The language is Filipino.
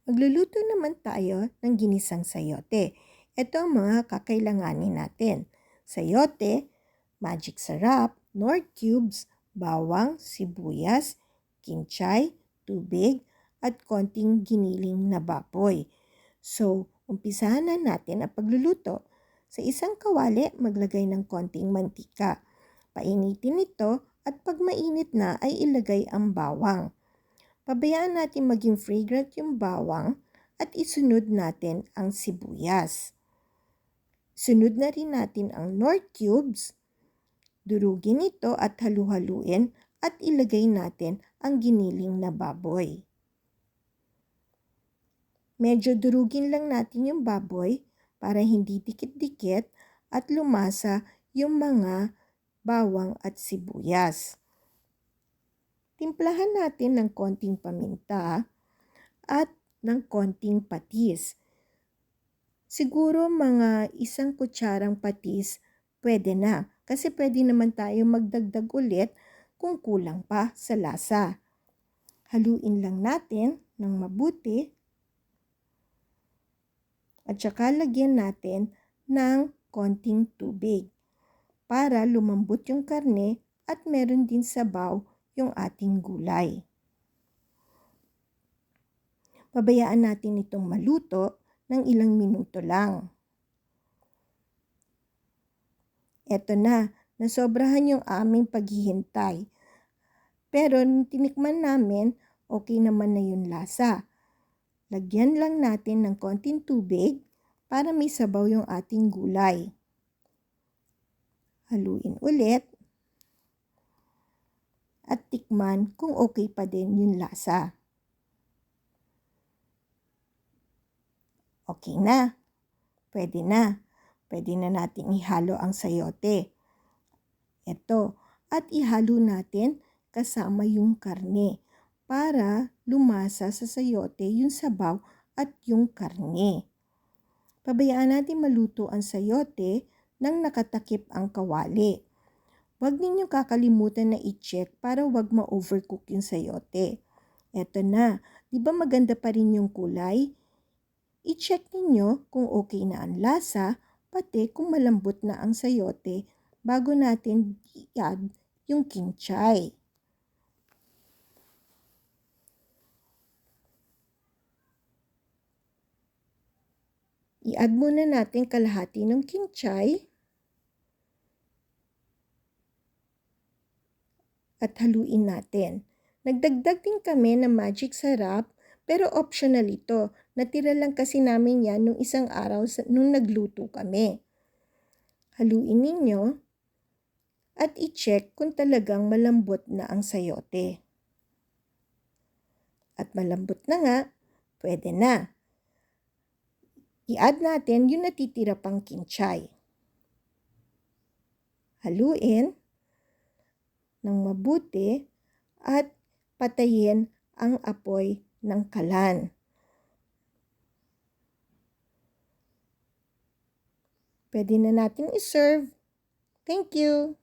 Magluluto naman tayo ng ginisang sayote. Ito ang mga kakailanganin natin. Sayote, magic sarap, nor cubes, bawang, sibuyas, kinchay, tubig, at konting giniling na baboy. So, umpisahan na natin ang pagluluto. Sa isang kawali, maglagay ng konting mantika. Painitin ito at pag mainit na ay ilagay ang bawang. Pabayaan natin maging fragrant yung bawang at isunod natin ang sibuyas. Sunod na rin natin ang nor cubes. Durugin ito at halu-haluin at ilagay natin ang giniling na baboy. Medyo durugin lang natin yung baboy para hindi dikit-dikit at lumasa yung mga bawang at sibuyas. Timplahan natin ng konting paminta at ng konting patis. Siguro mga 1 kutsarang patis pwede na kasi pwede naman tayo magdagdag ulit kung kulang pa sa lasa. Haluin lang natin ng mabuti at saka lagyan natin ng konting tubig para lumambot yung karne at meron din sabaw yung ating gulay. Pabayaan natin itong maluto ng ilang minuto lang. Eto na, nasobrahan yung aming paghihintay. Pero nung tinikman namin, okay naman na yung lasa. Lagyan lang natin ng konting tubig para may sabaw yung ating gulay. Haluin ulit. At tikman kung okay pa din yung lasa. Okay na. Pwede na. Pwede na nating ihalo ang sayote. Ito. At ihalo natin kasama yung karne para lumasa sa sayote yung sabaw at yung karne. Pabayaan natin maluto ang sayote nang nakatakip ang kawali. Huwag ninyong kakalimutan na i-check para huwag ma-overcook yung sayote. Eto na, di ba maganda pa rin yung kulay? I-check ninyo kung okay na ang lasa, pati kung malambot na ang sayote bago natin i-add yung kinchay. I-add muna natin kalahati ng kinchay. At haluin natin. Nagdagdag din kami ng magic sarap pero optional ito. Natira lang kasi namin yan nung isang araw nung nagluto kami. Haluin ninyo at i-check kung talagang malambot na ang sayote. At malambot na nga, pwede na. I-add natin yung natitira pang kinchay. Haluin ng mabuti at patayin ang apoy ng kalan. Pwede na natin i-serve. Thank you!